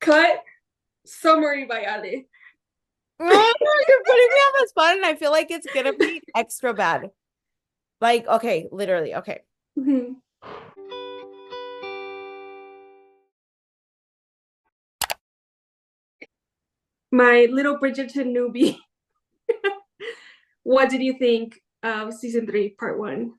Cut summary by Ale. Oh, you're putting me on the spot, and I feel like it's gonna be extra bad. Like, okay, literally, okay. My little Bridgerton newbie. What did you think of season 3, part 1?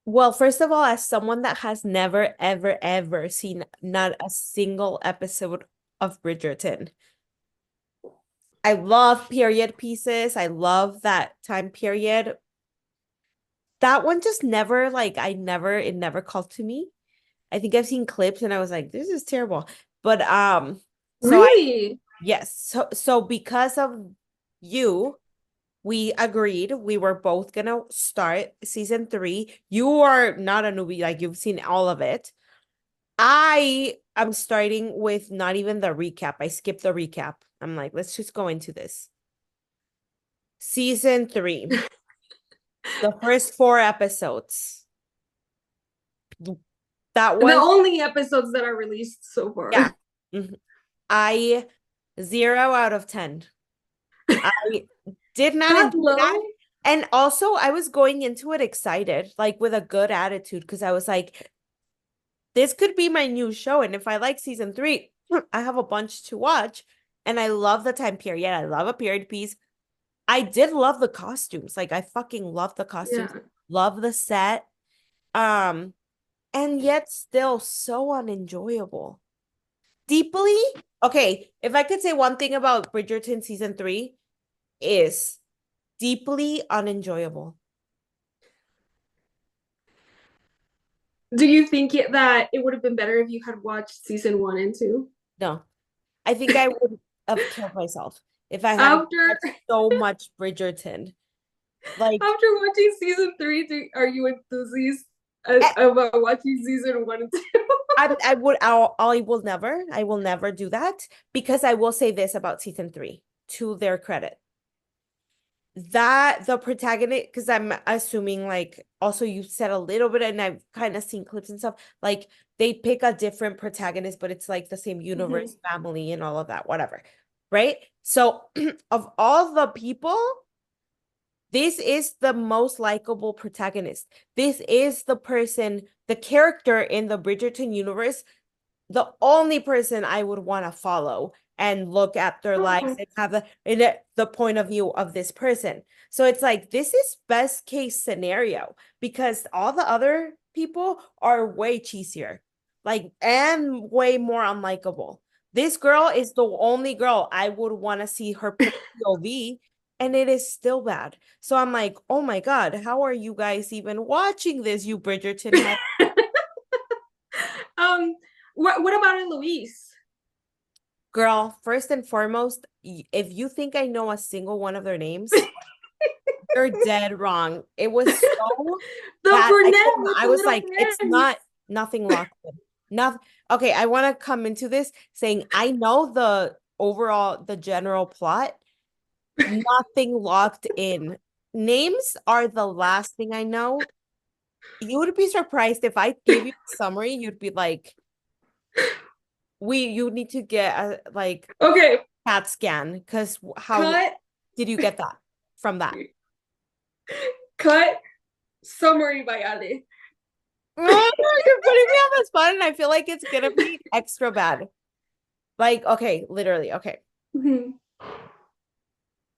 Well, first of all, as someone that has never, ever, ever seen not a single episode of Bridgerton, I love period pieces. I love that time period. That one just never, like, it never called to me. I think I've seen clips and I was like, this is terrible. But so I Really? yes, so because of you, we agreed we were both gonna start season 3. You are not a newbie, like you've seen all of it. I am starting with not even the recap. I skipped the recap. I'm like, let's just go into this. Season 3, the first 4 episodes. That The was, only episodes that are released so yeah. far. Mhm. I 0 out of 10. I did not That enjoy that. low? And also, I was going into it excited, like with a good attitude, because I was like, this could be my new show. And if I like season 3, I have a bunch to watch. And I love the time period. I love a period piece. I did love the costumes. Like, I fucking love the costumes, Yeah. love the set. Um, and yet still so unenjoyable. Deeply, okay, if I could say one thing about Bridgerton season 3 is deeply unenjoyable. Do you think that it would have been better if you had watched season 1 and 2? No, I think I would have killed myself if I had After watched so much Bridgerton. Like, after watching season 3, are you enthusiastic eh, about watching season 1 and 2? I will never do that because I will say this about season 3, to their credit. That the protagonist, because I'm assuming like also you said a little bit and I've kind of seen clips and stuff, like they pick a different protagonist, but it's like the same Mhm. universe, family, and all of that, whatever. Right? So of all the people, this is the most likable protagonist. This is the person, the character in the Bridgerton universe, the only person I would want to follow and look at their lives Oh, and have the point of view of this person. So it's like this is best case scenario because all the other people are way cheesier, like and way more unlikable. This girl is the only girl I would want to see her POV, and it is still bad. So I'm like, oh my God, how are you guys even watching this, you Bridgerton head? um, what about Eloise? Girl, first and foremost, if you think I know a single one of their names, you're dead wrong. It was so The bad. brunette with I the was little like, it's hands. not nothing locked in. Nothing. Okay, I want to come into this saying I know the overall, the general plot, nothing locked in. Names are the last thing I know. You would be surprised if I gave you a summary, you'd be like, you need to get a like Okay, CAT scan because how cut, did you get that from that? cut, summary by Ale. Oh, you're putting me on the spot, and I feel like it's gonna be extra bad. Like, okay, literally, okay.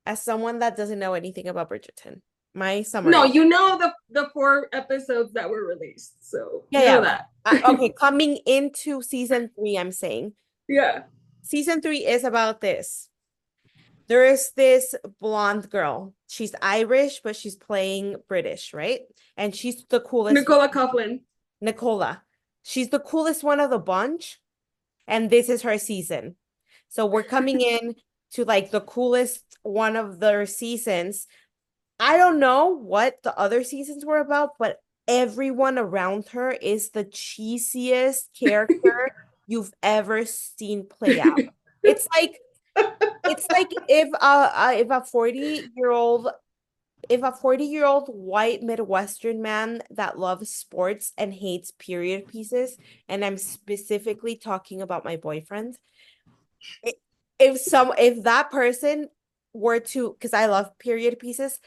As someone that doesn't know anything about Bridgerton, my No, summary. you know the 4 episodes that were released, so Yeah, you know yeah. that. Okay, coming into season 3, I'm saying Yeah. season 3 is about this. There is this blonde girl. She's Irish, but she's playing British, right? And she's the coolest one. Nicola Coughlan. Nicola. She's the coolest one of the bunch, and this is her season. So we're coming in to like the coolest one of their seasons. I don't know what the other seasons were about, but everyone around her is the cheesiest character you've ever seen play out. It's like if a 40-year-old if a 40-year-old white Midwestern man that loves sports and hates period pieces, and I'm specifically talking about my boyfriend, i- if that person were to, because I love period pieces,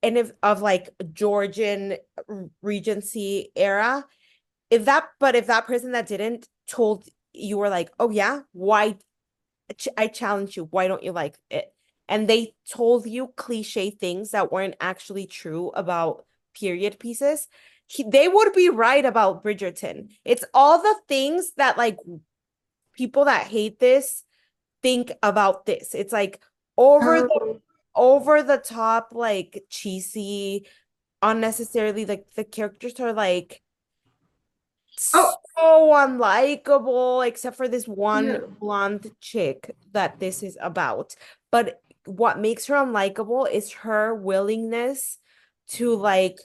and if of like Georgian Regency era, if that person that didn't told you were like, oh yeah, why I challenge you, why don't you like it? And they told you cliche things that weren't actually true about period pieces. They would be right about Bridgerton. It's all the things that like people that hate this think about this. It's like over the Oh, over the top, like cheesy, unnecessarily like the characters are like oh, so unlikable, except for this one yeah. blonde chick that this is about. But what makes her unlikable is her willingness to like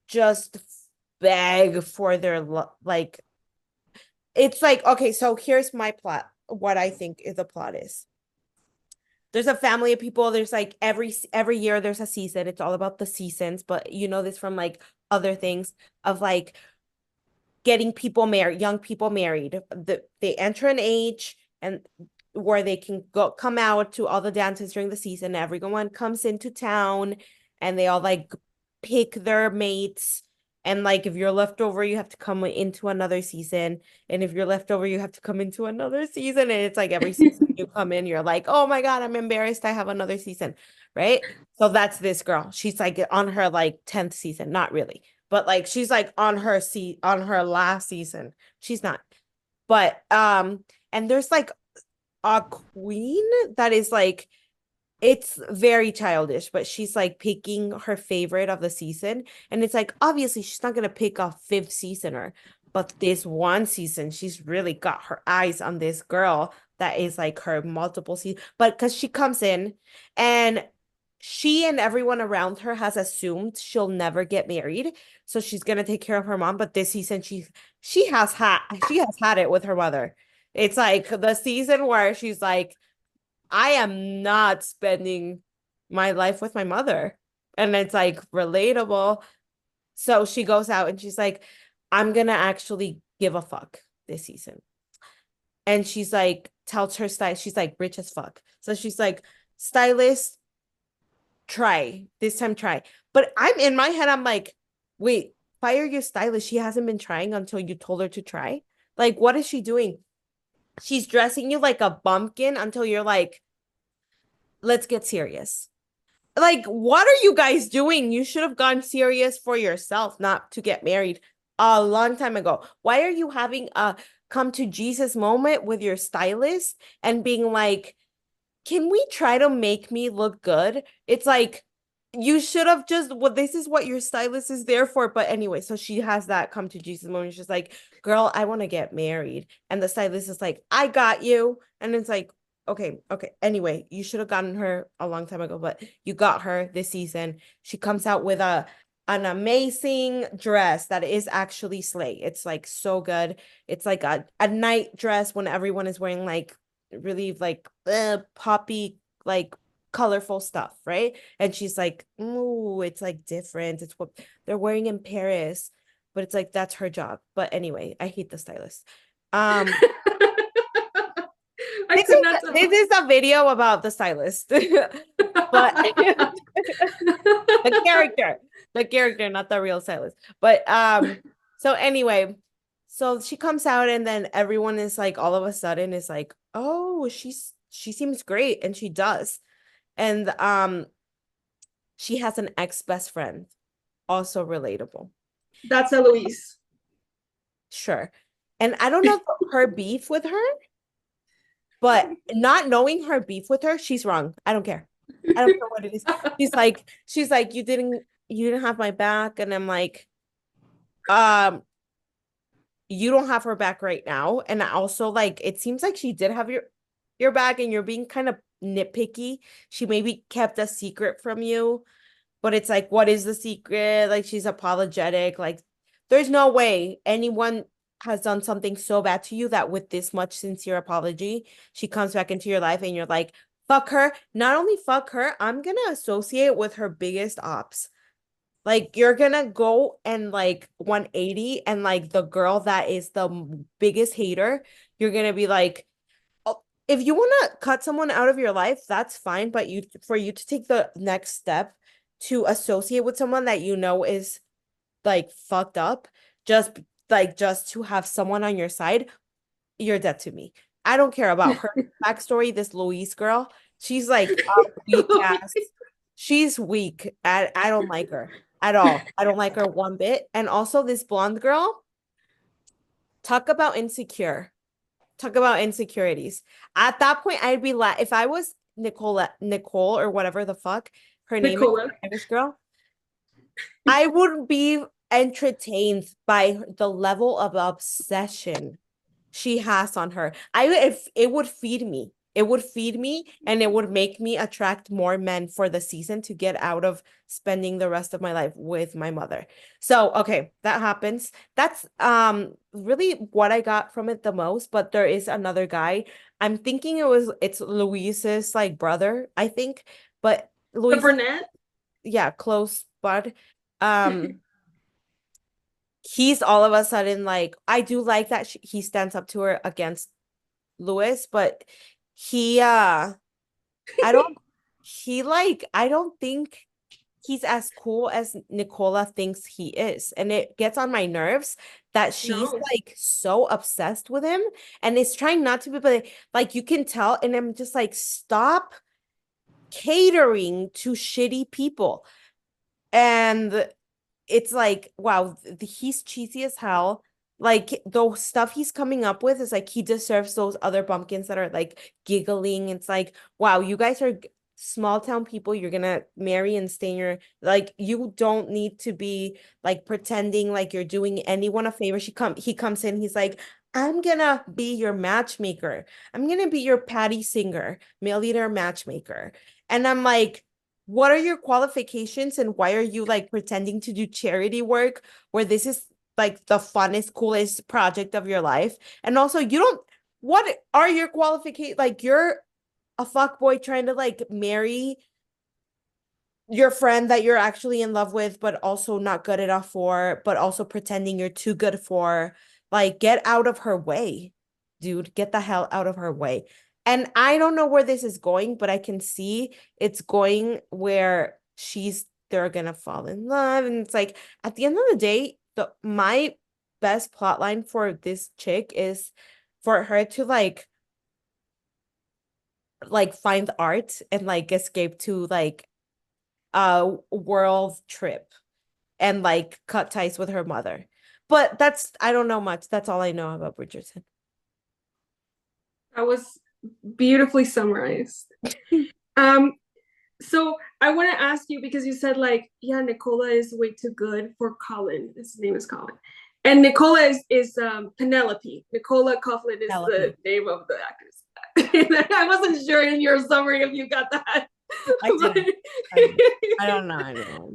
just beg for their like it's like okay, so here's my plot. What I think is the plot is. There's a family of people. There's like every year there's a season. It's all about the seasons, but you know this from like other things of like getting people married, young people married. They enter an age and where they can go come out to all the dances during the season. Everyone comes into town and they all like pick their mates. And like if you're left over, you have to come into another season. And if you're left over, you have to come into another season. And it's like every season you come in, you're like, oh my God, I'm embarrassed. I have another season. Right. So that's this girl. She's like on her like 10th season. Not really, but like she's like on her last season. She's not. But and there's like a queen that is like it's very childish, but she's like picking her favorite of the season. And it's like obviously she's not gonna pick a fifth seasoner, but this one season, she's really got her eyes on this girl that is like her multiple season. But because she comes in and she and everyone around her has assumed she'll never get married. So she's gonna take care of her mom. But this season she has had it with her mother. It's like the season where she's like I am not spending my life with my mother. And it's like relatable. So she goes out and she's like, I'm gonna actually give a fuck this season. And she's like, tells her style, she's like rich as fuck. So she's like, stylist, try. This time try. But I'm in my head, I'm like, wait, fire your stylist. She hasn't been trying until you told her to try. Like, what is she doing? She's dressing you like a bumpkin until you're like, let's get serious. Like, what are you guys doing? You should have gone serious for yourself, not to get married a long time ago. Why are you having a come to Jesus moment with your stylist and being like, can we try to make me look good? It's like you should have just well, this is what your stylist is there for. But anyway, so she has that come to Jesus moment. She's like, girl, I want to get married. And the stylist is like, I got you. And it's like, okay, okay. Anyway, you should have gotten her a long time ago, but you got her this season. She comes out with a an amazing dress that is actually slay. It's like so good. It's like a night dress when everyone is wearing like really like poppy like colorful stuff, right? And she's like, "Ooh, it's like different. It's what they're wearing in Paris." But it's like that's her job. But anyway, I hate the stylist. Um I this could is not this tell. is a video about the stylist. But the character, the character, not the real stylist. But so anyway, so she comes out and then everyone is like all of a sudden is like, "Oh, she seems great," and she does. And she has an ex-best friend, also relatable. That's Eloise. Sure. And I don't know her beef with her, but not knowing her beef with her, she's wrong. I don't care. I don't care what it is. She's like, you didn't have my back. And I'm like, um, you don't have her back right now. And I also like it seems like she did have your back and you're being kind of nitpicky. She maybe kept a secret from you, but it's like, what is the secret? Like she's apologetic. Like there's no way anyone has done something so bad to you that with this much sincere apology, she comes back into your life and you're like, Fuck her. Not only fuck her, I'm gonna associate with her biggest ops. Like you're gonna go and like 180 and like the girl that is the biggest hater, you're gonna be like, oh, if you want to cut someone out of your life, that's fine, but you for you to take the next step to associate with someone that you know is like fucked up, just just to have someone on your side, you're dead to me. I don't care about her backstory. This Louise girl, she's like a weak ass. She's weak. I don't like her at all. I don't like her one bit. And also this blonde girl, talk about insecure. Talk about insecurities. At that point, I'd be like, if I was Nicole or whatever the fuck her name is, Nicola. Irish girl, I would be entertained by the level of obsession she has on her. If it would feed me. It would feed me and it would make me attract more men for the season to get out of spending the rest of my life with my mother. So, okay, that happens. That's really what I got from it the most, but there is another guy. I'm thinking it's Louise's like brother, I think, but The Louise, brunette. yeah, close bud. Um he's all of a sudden like I do like that he stands up to her against Lewis, but he I don't I don't think he's as cool as Nicola thinks he is. And it gets on my nerves that she's No. like so obsessed with him and is trying not to be, but like you can tell, and I'm just like, stop catering to shitty people. And it's like, wow, he's cheesy as hell. Like the stuff he's coming up with is like he deserves those other bumpkins that are like giggling. It's like, wow, you guys are small town people. You're gonna marry and stay in your like you don't need to be like pretending like you're doing anyone a favor. He comes in, he's like, I'm gonna be your matchmaker. I'm gonna be your Patty Singer, male leader matchmaker. And I'm like, what are your qualifications and why are you like pretending to do charity work where this is like the funnest, coolest project of your life? And also, you don't, what are your qualifications? Like, you're a fuck boy trying to like marry your friend that you're actually in love with, but also not good enough for, but also pretending you're too good for. Like, get out of her way, dude. Get the hell out of her way. And I don't know where this is going, but I can see it's going where they're gonna fall in love. And it's like at the end of the day, my best plot line for this chick is for her to find art and like escape to like a world trip and like cut ties with her mother. But I don't know much. That's all I know about Bridgerton. That was beautifully summarized. Um, so I want to ask you because you said like, yeah, Nicola is way too good for Colin. His name is Colin. And Nicola is Penelope. Nicola Coughlin is the Penelope. name of the actress. I wasn't sure in your summary if you got that. I but, didn't. I don't I don't know. I don't know.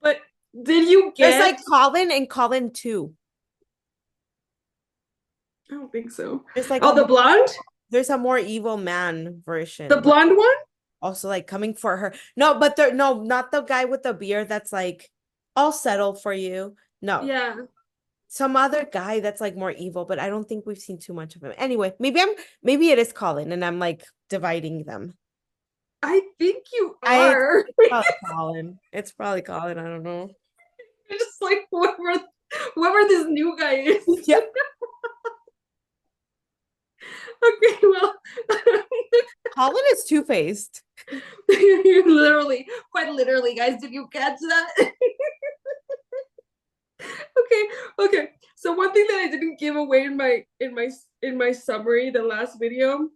but did you There's get? like Colin and Colin too. I don't think so. There's like Oh, the blonde? there's a more evil man The version, but blonde one? also like coming for her. No, but no, not the guy with the beard that's like, I'll settle for you. No. Yeah. Some other guy that's like more evil, but I don't think we've seen too much of him. Anyway, maybe it is Colin and I'm like dividing them. I think you I are. It's probably Colin. It's probably Colin. I don't know. You're just like whoever this new guy is. Yeah. Okay, well, Colin is two-faced. literally, quite literally, guys. Did you catch that? Okay, okay. So one thing that I didn't give away in my summary, the last video,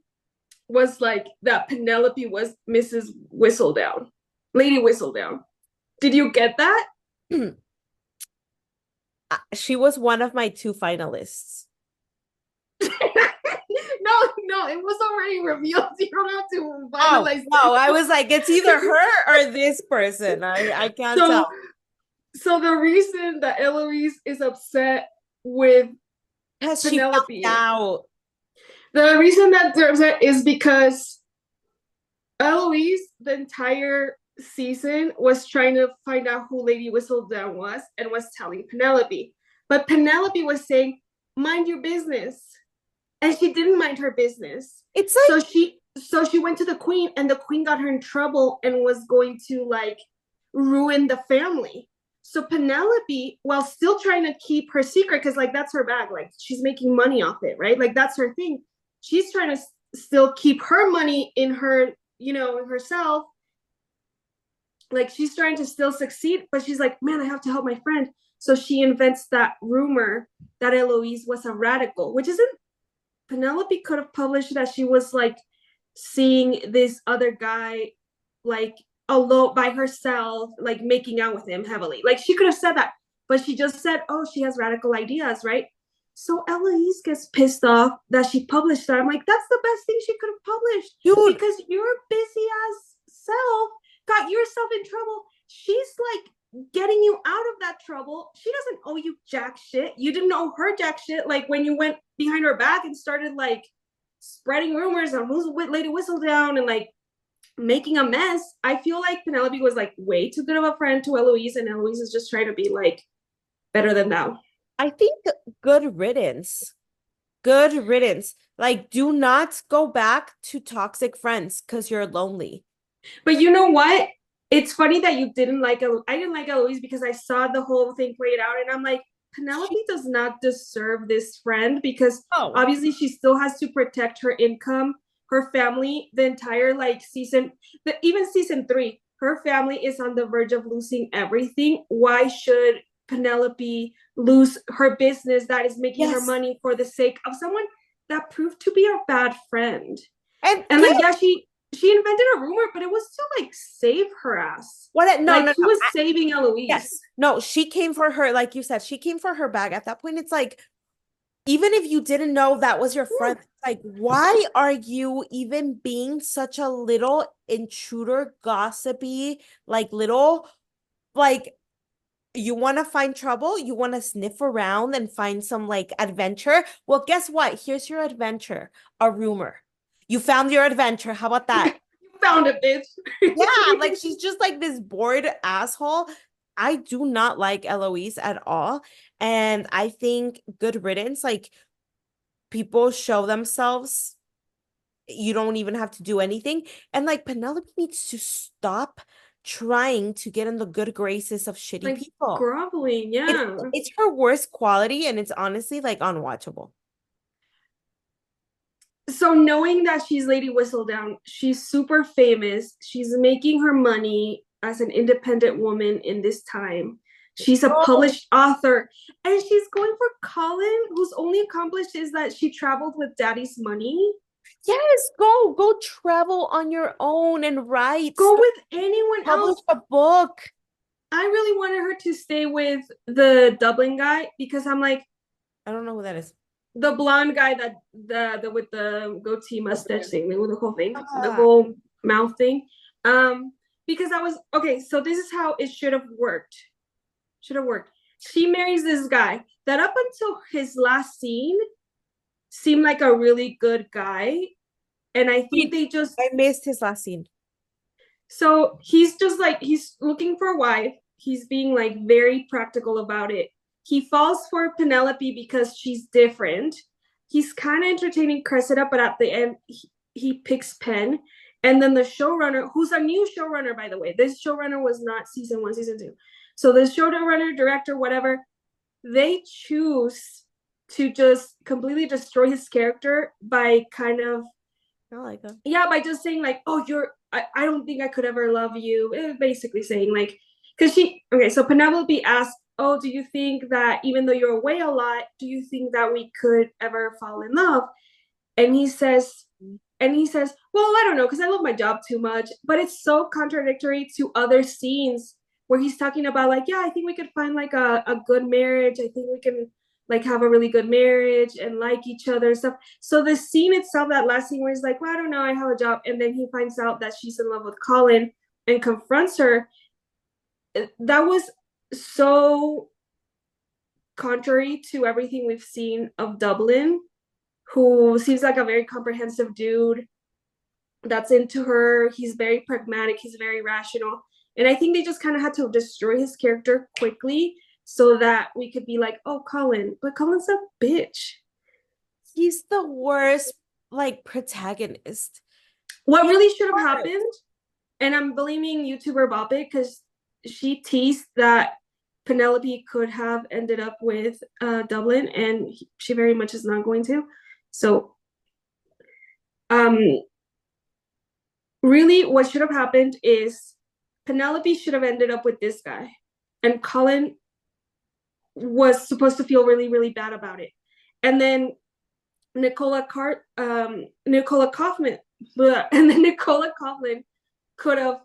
was like that Penelope was Mrs. Whistledown, Lady Whistledown. Did you get that? She was one of my two finalists. No, it was already revealed. You don't have to Oh, finalize no, it. I was like, it's either her or this person. I can't So, tell. so the reason that Eloise is upset with Because she found Penelope, out. the reason that they're upset is because Eloise, the entire season, was trying to find out who Lady Whistledown was and was telling Penelope. But Penelope was saying, mind your business. And she didn't mind her business. It's So like, she went to the queen, and the queen got her in trouble and was going to like ruin the family. So Penelope, while still trying to keep her secret, because like that's her bag, like she's making money off it, right? Like that's her thing. She's trying to still keep her money in her, herself. Like she's trying to still succeed, but she's like, man, I have to help my friend. So she invents that rumor that Eloise was a radical, which isn't. Penelope could have published that she was like seeing this other guy like alone by herself, like making out with him heavily. Like she could have said that, but she just said, oh, she has radical ideas, right? So Eloise gets pissed off that she published that. I'm like, that's the best thing she could have published dude, because your busy ass self got yourself in trouble. She's like getting you out of that trouble. She doesn't owe you jack shit. You didn't owe her jack shit. Like when you went behind her back and started like spreading rumors on who's Lady Whistledown and like making a mess. I feel like Penelope was like way too good of a friend to Eloise, and Eloise is just trying to be like better than thou. I think good riddance. Good riddance. Like, do not go back to toxic friends because you're lonely. But you know what? It's funny that you didn't like I didn't like Eloise because I saw the whole thing played out, and I'm like, Penelope does not deserve this friend because Oh, obviously she still has to protect her income, her family, the entire like season, even season 3, her family is on the verge of losing everything. Why should Penelope lose her business that is making her yes. money for the sake of someone that proved to be a bad friend? And And yeah, like, yeah, she invented a rumor, but it was to like save her ass. no, Like no, she no. was saving Eloise. Yes. No, she came for her, like you said, she came for her bag. At that point, it's like, even if you didn't know that was your friend, it's like, why are you even being such a little intruder, gossipy, like little, like you want to find trouble? You want to sniff around and find some like adventure? Well, guess what? Here's your adventure, a rumor. You found your adventure. How about that? You found it, bitch. Yeah, like she's just like this bored asshole. I do not like Eloise at all. And I think good riddance, like people show themselves. You don't even have to do anything. And like Penelope needs to stop trying to get in the good graces of shitty Like people. groveling, It's yeah. it's her worst quality and it's honestly like unwatchable. So knowing that she's Lady Whistledown, she's super famous. She's making her money as an independent woman in this time. She's a Oh, published author, and she's going for Colin, whose only accomplished is that she traveled with daddy's money. yes, go travel on your own and write, Go start, with anyone publish else. a book. I really wanted her to stay with the Dublin guy because I'm like I don't know who that is. the blonde guy that the with the goatee mustache thing, with the whole thing, the Ah, whole mouth thing. Um, because I was okay. So this is how it should have worked. Should have worked. She marries this guy that up until his last scene seemed like a really good guy, and I think wait, they just I missed his last scene. so he's just like he's looking for a wife. He's being like very practical about it. He falls for Penelope because she's different. He's kind of entertaining Cressida, but at the end he picks Penn. And then the showrunner, who's a new showrunner, by the way, this showrunner was not season 1, season 2. So the showrunner, director, whatever, they choose to just completely destroy his character by kind of I like him. yeah, by just saying like, oh, I don't think I could ever love you. Basically saying like, because okay, so Penelope asked, oh, do you think that even though you're away a lot, do you think that we could ever fall in love? And he says, well, I don't know, because I love my job too much. But it's so contradictory to other scenes where he's talking about like, yeah, I think we could find like a good marriage. I think we can like have a really good marriage and like each other and stuff. So the scene itself, that last scene where he's like, well, I don't know, I have a job, and then he finds out that she's in love with Colin and confronts her. That was so contrary to everything we've seen of Dublin, who seems like a very comprehensive dude. that's into her. He's very pragmatic, he's very rational. And I think they just kind of had to destroy his character quickly so that we could be like, oh, Colin, but Colin's a bitch. He's the worst, like, protagonist. What He's really should have the worst. happened, and I'm blaming YouTuber Boppet because she teased that Penelope could have ended up with Dublin, and she very much is not going to. So, um, really, what should have happened is Penelope should have ended up with this guy, and Colin was supposed to feel really, really bad about it. And then Nicola Kaufman, and then Nicola Kaufman could have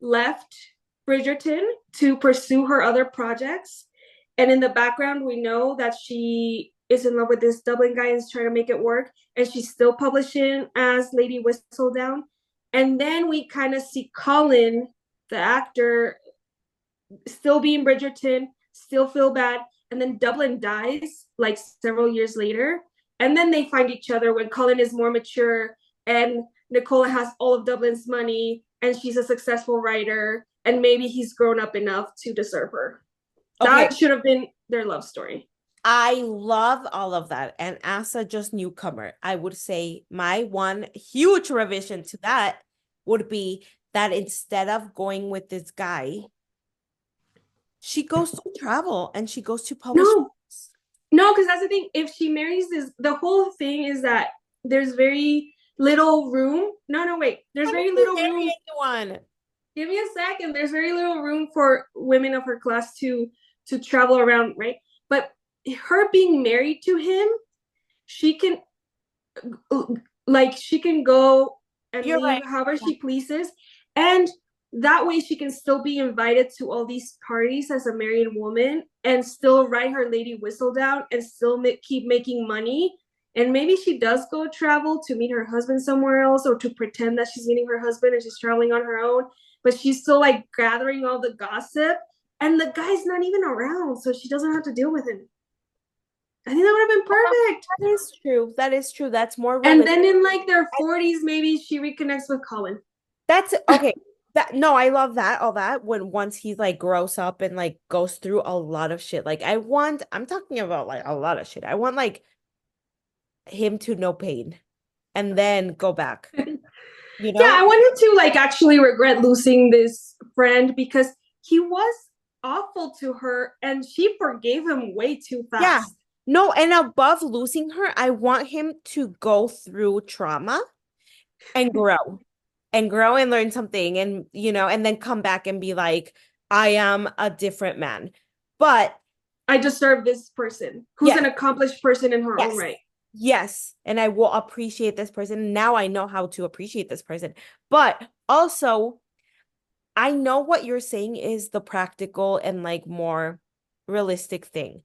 left Bridgerton to pursue her other projects. And in the background, we know that she is in love with this Dublin guy and is trying to make it work. And she's still publishing as Lady Whistledown. And then we kind of see Colin, the actor, still being Bridgerton, still feel bad. And then Dublin dies like several years later. And then they find each other when Colin is more mature and Nicola has all of Dublin's money and she's a successful writer. And maybe he's grown up enough to deserve her. Okay, That should have been their love story. I love all of that. And as a just newcomer, I would say my one huge revision to that would be that instead of going with this guy, she goes to travel and she goes to publish. No, no, because that's the thing. If she marries this, the whole thing is that there's very little room. No, no, wait. There's Why very don't you little room. marry anyone? Give me a second. There's very little room for women of her class to travel around, right? But her being married to him, she can she can go and You're leave right. however she pleases, and that way she can still be invited to all these parties as a married woman and still write her Lady Whistledown and still keep making money. And maybe she does go travel to meet her husband somewhere else or to pretend that she's meeting her husband and she's traveling on her own, but she's still like gathering all the gossip and the guy's not even around, so she doesn't have to deal with him. I think that would have been perfect. That is true. That is true. That's more And realistic. then in like their 40s, maybe she reconnects with Colin. That's okay. That no, I love that, all that when once he like grows up and like goes through a lot of shit. Like I'm talking about like a lot of shit. I want like him to know pain and then go back, you Yeah, know? I want him to like actually regret losing this friend because he was awful to her and she forgave him way too Yeah. fast. No, and above losing her, I want him to go through trauma and grow and learn something and and then come back and be like, I am a different man. But I deserve this person who's yes, an accomplished person in her own yes, right. yes. And I will appreciate this person. Now I know how to appreciate this person. But also, I know what you're saying is the practical and like more realistic thing.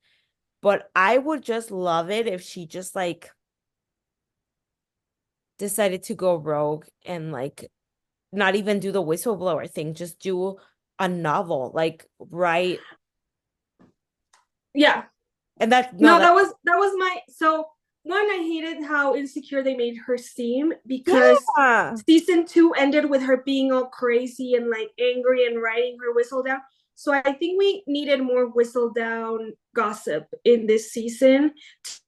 But I would just love it if she just like decided to go rogue and like not even do the whistleblower thing, just do a novel, like write. Yeah. And that no, No, that that was my so one, I hated how insecure they made her seem because yeah. season two ended with her being all crazy and like angry and writing her whistle down. So I think we needed more whistle down gossip in this season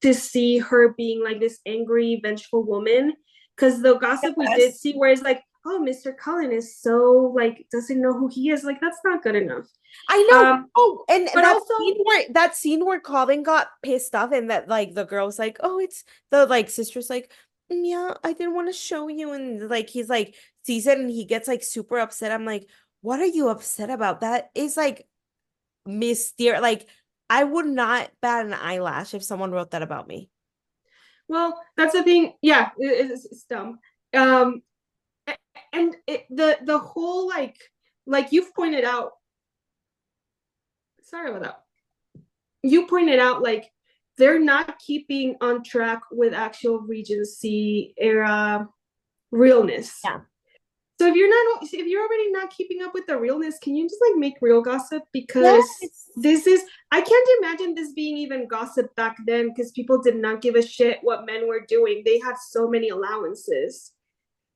to see her being like this angry, vengeful woman. Because the gossip we did Yes. see where it's like, oh, Mr. Cullen is so like doesn't know who he is. Like that's not good enough. I know. Um, Oh, and but also that scene where Colin got pissed off and that like the girl's like, oh, it's the like sister's like, yeah, I didn't want to show you. And like he's like sees it and he gets like super upset. I'm like, what are you upset about? That is like mysterious. Like I would not bat an eyelash if someone wrote that about me. well, that's the thing. Yeah, it's dumb. Um, and the whole like you've pointed out. Sorry about that. You pointed out like they're not keeping on track with actual Regency era realness. Yeah. So if you're already not keeping up with the realness, can you just like make real gossip? Because Yes. this is I can't imagine this being even gossip back then because people did not give a shit what men were doing. They had so many allowances.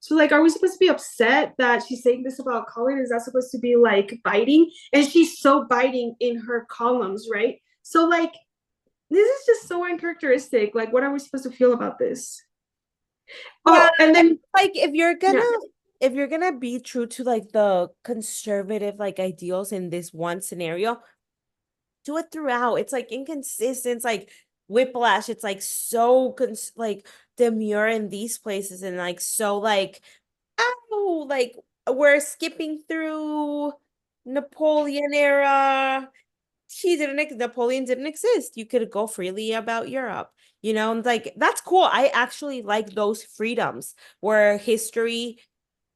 So like, are we supposed to be upset that she's saying this about Colin? Is that supposed to be like biting? And she's so biting in her columns, right? So like, this is just so uncharacteristic. Like, what are we supposed to feel about this? Yeah, Oh, and then like yeah, if you're gonna be true to like the conservative like ideals in this one scenario, do it throughout. It's like inconsistent. It's like whiplash. It's like so like demure in these places and like so like oh like we're skipping through Napoleon era. Napoleon didn't exist. You could go freely about Europe, you know, and like that's cool. I actually like those freedoms where history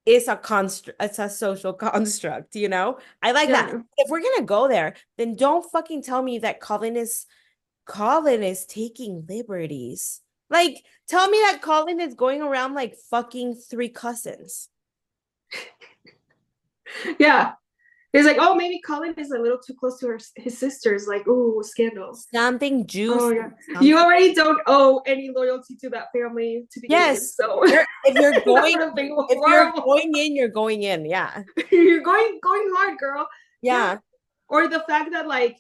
is a construct, it's a social construct, you know? I like that. yeah. If we're gonna go there, then don't fucking tell me that Colin is taking liberties. Like, tell me that Colin is going around like fucking three cousins. Yeah. It's like, oh, maybe Colin is a little too close to his sisters. Like, ooh, scandal. Something Oh juicy. yeah. You Something. already don't owe any loyalty to that family to begin with. Yes. So If you're that going would have been if you're horrible. going in, you're going in. Yeah. You're going hard, girl. Yeah. Yeah. Or the fact that like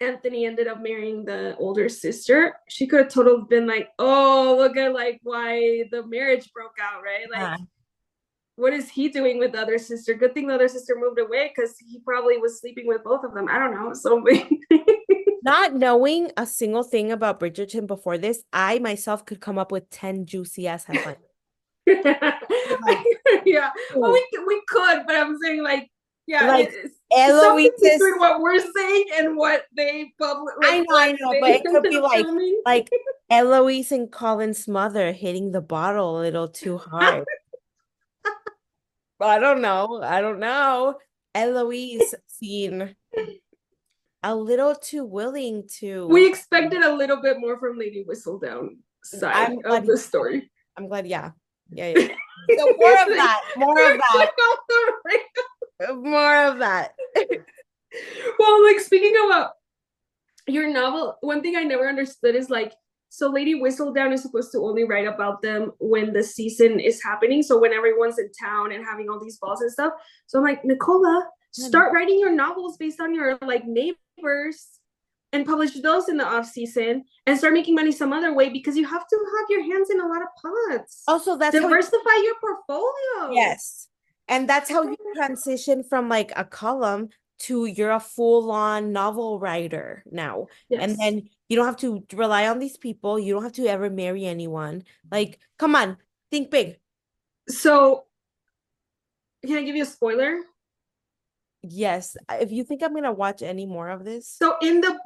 Anthony ended up marrying the older sister, she could have totally been like, oh, look at like why the marriage broke out, right? Like, Yeah. what is he doing with the other sister? Good thing the other sister moved away because he probably was sleeping with both of them. I don't know. Something. Not knowing a single thing about Bridgerton before this, I myself could come up with 10 juicy ass headlines. Like, Yeah. Well, oh, we could, but I'm saying like, yeah, like it's something Eloise's. between what we're saying and what they public, like I what know, but they it could ended be up filming. like Eloise and Colin's mother hitting the bottle a little too hard. I don't know. I don't know. Eloise seen a little too willing We to. expected a little bit more from Lady Whistledown side I'm glad of you. the story. I'm glad. Yeah. Yeah. Yeah. Yeah. So more of Like, that. More of we're that. going off the rails. More of that. Well, like speaking about your novel, one thing I never understood is like, so Lady Whistledown is supposed to only write about them when the season is happening. So when everyone's in town and having all these balls and stuff. So I'm like, Nicola, start writing your novels based on your like neighbors and publish those in the off season and start making money some other way because you have to have your hands in a lot of pots. Also, that's how. Diversify your portfolio. Yes. And that's how you transition from like a column to you're a full-on novel writer now. And Yes. then you don't have to rely on these people. You don't have to ever marry anyone. Like, come on, think big. So can I give you a spoiler? Yes. If you think I'm gonna watch any more of this, So in the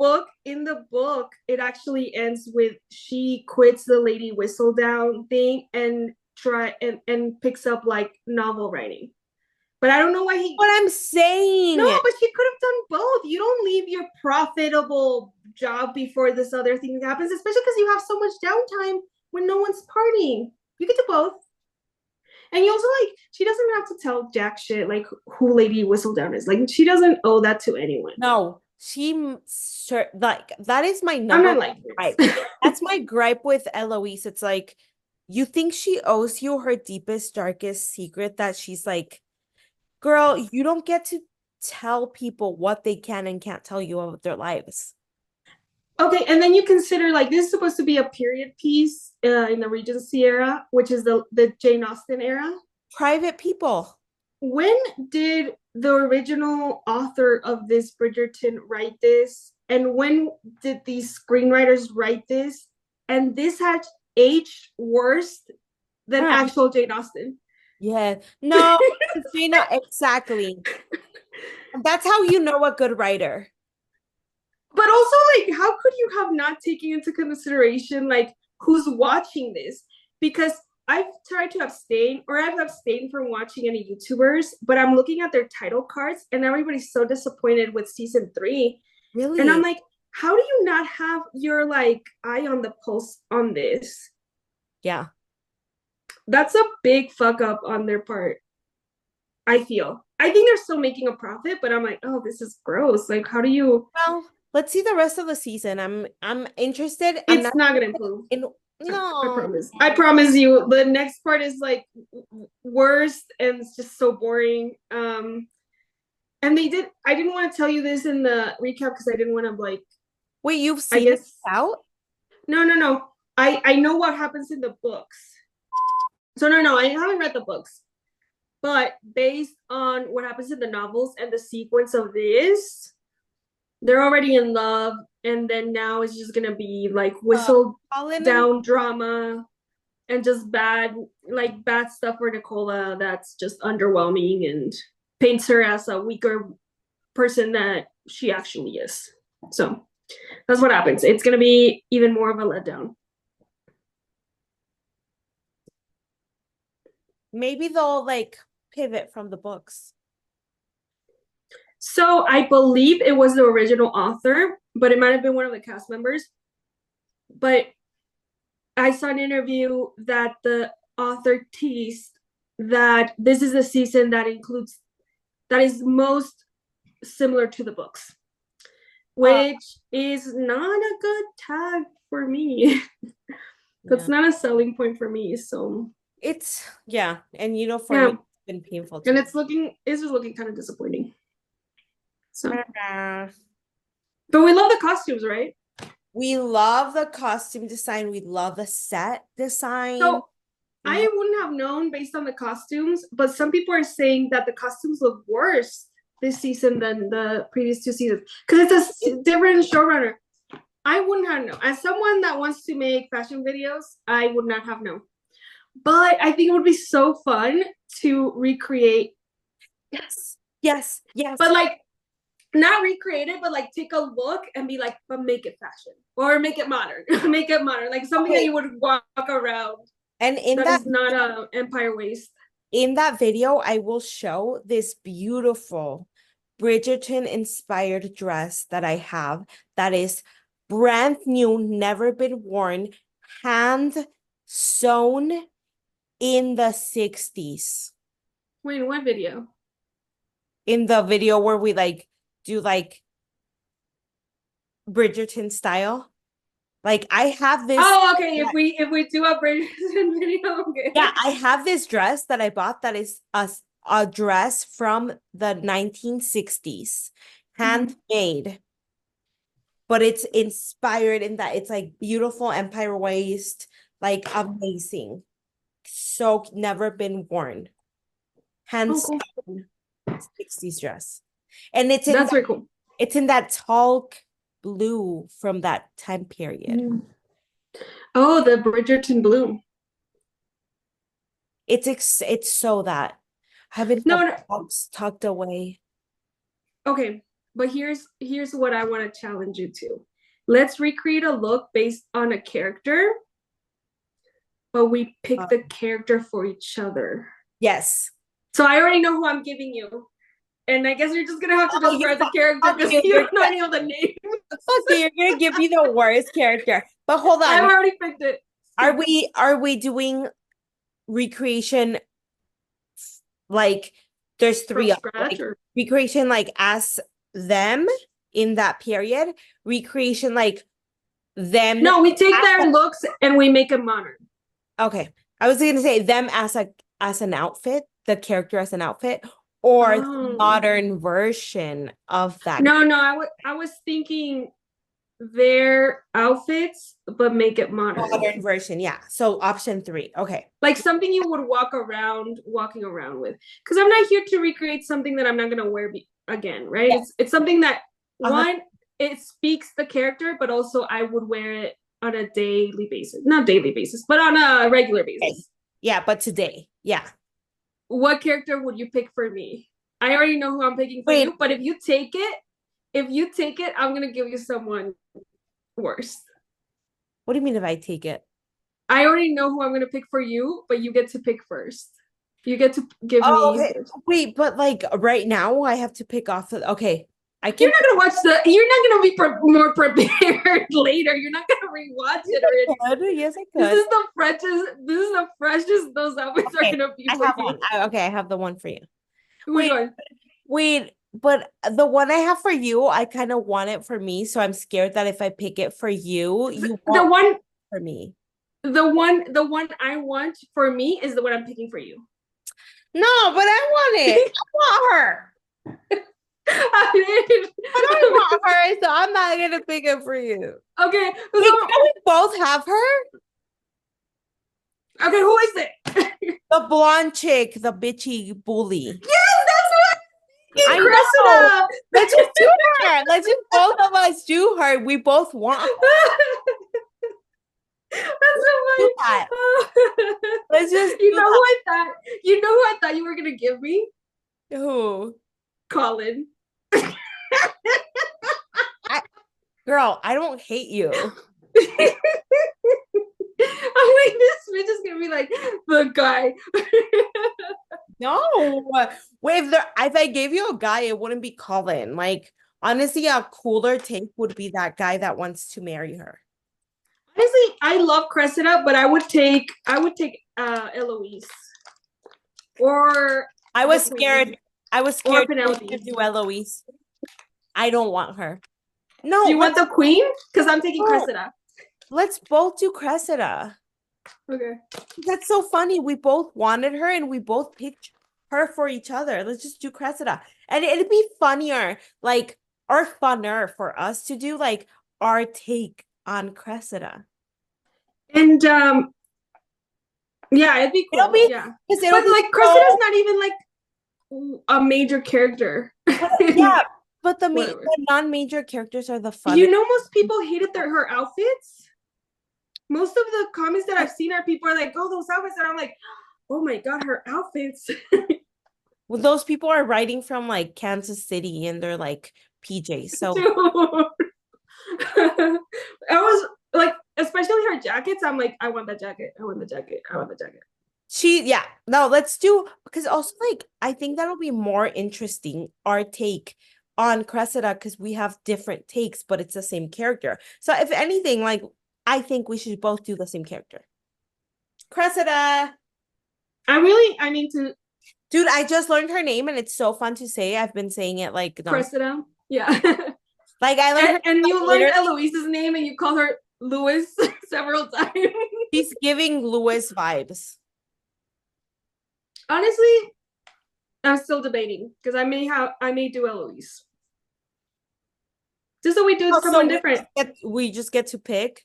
book, it actually ends with she quits the Lady Whistledown thing and and picks up like novel writing. But I don't know why he. what I'm No, saying. but she could have done both. You don't leave your profitable job before this other thing happens, especially because you have so much downtime when no one's partying. You could do both. And you also like she doesn't have to tell jack shit like who Lady Whistledown is. Like she doesn't owe that to anyone. No, like that is my I'm number not one like gripe. this. That's my gripe with Eloise. It's like you think she owes you her deepest, darkest secret that she's like, girl, you don't get to tell people what they can and can't tell you about their lives. Okay, and then you consider like this is supposed to be a period piece in the Regency era, which is the Jane Austen era. Private people. When did the original author of this Bridgerton write this? And when did these screenwriters write this? And this had aged worse than Huh. actual Jane Austen. Yeah. No, Gina, exactly. That's how you know a good writer. But also, like, how could you have not taken into consideration like who's watching this? Because I've tried to abstain, or I've abstained from watching any YouTubers, but I'm looking at their title cards, and everybody's so disappointed with season 3, and I'm Really? like, how do you not have your like eye on the pulse on this? Yeah. That's a big fuck up on their part. I feel. I think they're still making a profit, but I'm like, oh, this is gross. Like, how do you? Well, let's see the rest of the season. I'm interested. I'm It's not not gonna improve. in I No. promise. I promise you. The next part is like worst and it's just so boring. And I didn't want to tell you this in the recap because I didn't want to like Wait, you've I seen it guess out? no. I know what happens in the books. So no, I haven't read the books. But based on what happens in the novels and the sequence of this, they're already in love, and then now it's just gonna be like whistled Colin and down drama and just bad stuff for Nicola that's just underwhelming and paints her as a weaker person that she actually is. So that's what happens. It's gonna be even more of a letdown. maybe they'll like pivot from the books. So I believe it was the original author, but it might have been one of the cast members. But I saw an interview that the author teased that this is a season that is most similar to the books, which is not a good tag for me. That's not a selling point for me. So It's yeah, and for me, yeah, it's been painful and too. it's just looking kind of disappointing. So, Uh, but we love the costumes, right? we love the costume design. We love the set design. So I wouldn't have known based on the costumes, but some people are saying that the costumes look worse this season than the previous 2 seasons because it's a different showrunner. I wouldn't have known. As someone that wants to make fashion videos, I would not have known. But I think it would be so fun to recreate. Yes. But like, not recreate it, but like take a look and be like, but make it fashion or make it modern. Make it modern, like something that you would walk around. And that is not a empire waist. In that video, I will show this beautiful Bridgerton inspired dress that I have that is brand new, never been worn, hand sewn in the 60s. Wait, what video? In the video where we like do like Bridgerton style. Like I have this. Oh, okay. If we do a Bridgerton video, okay. Yeah, I have this dress that I bought that is a dress from the 1960s, handmade. But it's inspired in that it's like beautiful empire waist, like amazing. So never been worn. Hands cool. 60s dress. And That's very cool. It's in that talc blue from that time period. Oh, the Bridgerton blue. It's so that I haven't tucked away. Okay, but here's what I want to challenge you to. Let's recreate a look based on a character, but we pick the character for each other. Yes. So I already know who I'm giving you. And I guess you're just gonna have to describe the character because you don't know any of the names. Okay, you're gonna give me the worst character. But hold on. I've already picked it. Are we doing recreation like there's three from scratch, or recreation like as them in that period? Recreation like them. No, we take their looks and we make them modern. Okay. I was gonna say them as an outfit, the character as an outfit, or the modern version of that. No, I was thinking their outfits, but make it modern. Modern version, yeah. So option 3. Okay. Like something you would walking around with. Because I'm not here to recreate something that I'm not gonna wear again, right? Yeah. It's something that one, it speaks the character, but also I would wear it on a daily basis. Not daily basis, but on a regular basis. Okay. Yeah, but today. Yeah. What character would you pick for me? I already know who I'm picking for you, but if you take it, I'm gonna give you someone worse. What do you mean if I take it? I already know who I'm gonna pick for you, but you get to pick first. You get to give me. Okay. Wait, but like right now I have to pick off okay. You're not gonna watch you're not gonna be more prepared later. You're not gonna rewatch it already. Yes, I could. This is the freshest those outfits are gonna be. I have one. Okay, I have the one for you. Which one? Wait, but the one I have for you, I kind of want it for me, so I'm scared that if I pick it for you, the one for me. the one I want for me is the one I'm picking for you. No, but I want it. I want her. I mean, But I want her, so I'm not gonna pick it for you. okay, Wait, so can we both have her? okay, who is it? The blonde chick, the bitchy bully. Yes, that's what I know. Cressida. Let's just do her. Let's just both of us do her. We both want her. That's Do so that. funny. Let's just You do know who that. I thought? You know who I thought you were gonna give me? Who? Colin. Girl, I don't hate you. I'm like, this bitch is gonna be like the guy. No. Wait, if I gave you a guy, it wouldn't be Colin. Like, honestly, a cooler take would be that guy that wants to marry her. Honestly, I love Cressida, but I would take Eloise or I the was queen scared. I was or scared you were gonna Penelope. do Eloise. I don't want her. Do No, you want the queen? Because I'm taking Cressida. let's both do Cressida. Okay. That's so funny. We both wanted her and we both picked her for each other. Let's just do Cressida. And it'd be funnier, like, or funner for us to do like our take on Cressida. And yeah, it'd be It'll cool. be Yeah. because it'll But be like Cressida's so not even like a major character. yeah, but Whatever. the non-major characters are the You funnest. know, most people hated her outfits. Most of the comments that I've seen are people are like, "Oh, those outfits," and I'm like, "Oh my god, her outfits." Well, those people are writing from like Kansas City and they're like PJs. So Dude. I was like, especially her jackets. I'm like, I want that jacket. I want the jacket. I want the jacket. yeah, no, let's do because also like I think that'll be more interesting our take on Cressida because we have different takes, but it's the same character. So if anything, like I think we should both do the same character. Cressida. I mean, to Dude, I just learned her name and it's so fun to say. I've been saying it like Cressida. Yeah. like I learned her And like, you learned literally. Eloise's name and you call her Louis several times. She's giving Lewis vibes. Honestly, I'm still debating because I may do Eloise. Just so we do Oh, so someone different. we just get to pick.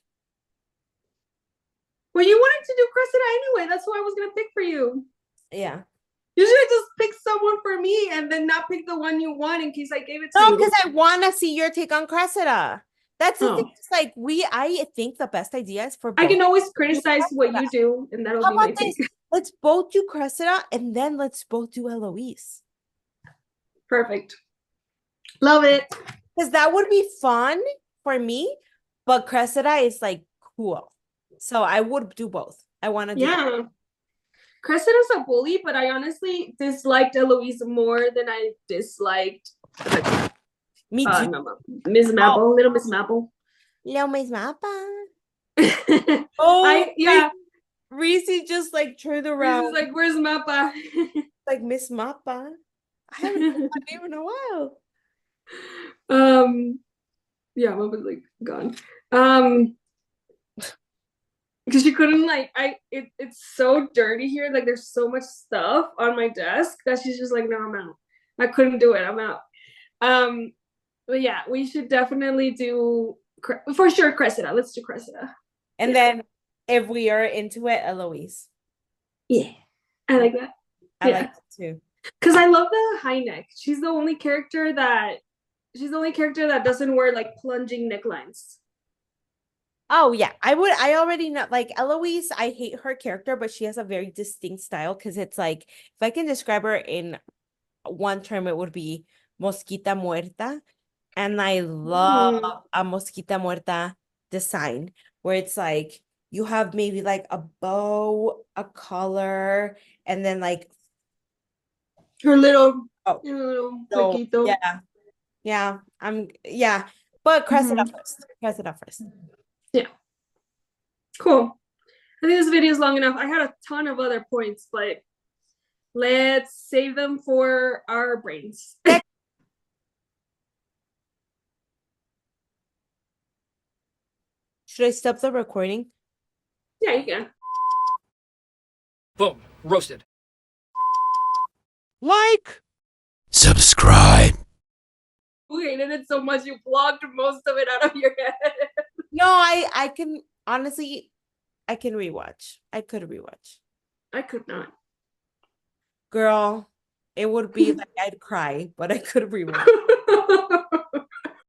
Well, you wanted to do Cressida anyway. That's who I was gonna pick for you. Yeah. You should have just picked someone for me and then not pick the one you want in case I gave it to No, you. because I want to see your take on Cressida. That's the thing. Oh. It's like I think the best idea is for I both can always do criticize what Cressida. you do, and that'll How be my about take. this? Let's both do Cressida and then let's both do Eloise. Perfect. Love it. Because that would be fun for me, but Cressida is like cool. So I would do both. I want to do both. Yeah. Cressida's a bully, but I honestly disliked Eloise more than I disliked Me too. Miss Maple, Oh, little Miss Maple. Little Miss Mappa. I Oh, yeah. Reese just like turned Reese around is like, "Where's Mappa?" like Miss Mappa. I haven't heard that name in a while. Yeah, Mappa's like gone. Because she couldn't like it's so dirty here. Like there's so much stuff on my desk that she's just like, no, I'm out. I couldn't do it. I'm out. Um, but yeah, we should definitely do for sure Cressida. Let's do Cressida. And then if we are into it, Eloise. Yeah, I like that. I like it too. Because I love the high neck. She's the only character that doesn't wear like plunging necklines. Oh yeah, I already know like Eloise, I hate her character, but she has a very distinct style because it's like if I can describe her in one term, it would be Mosquita Muerta. And I love a Mosquita Muerta design where it's like you have maybe like a bow, a collar, and then like Her little, oh so flequito. yeah. But Cressida first. Cressida first. Yeah. Cool. I think this video is long enough. I had a ton of other points, but let's save them for our brains. Should I stop the recording? Yeah, you can. Boom. Roasted. Like. Subscribe. You hated it so much you blocked most of it out of your head. No, I can honestly, I can rewatch. I could rewatch. I could not. Girl, it would be like I'd cry, but I could rewatch.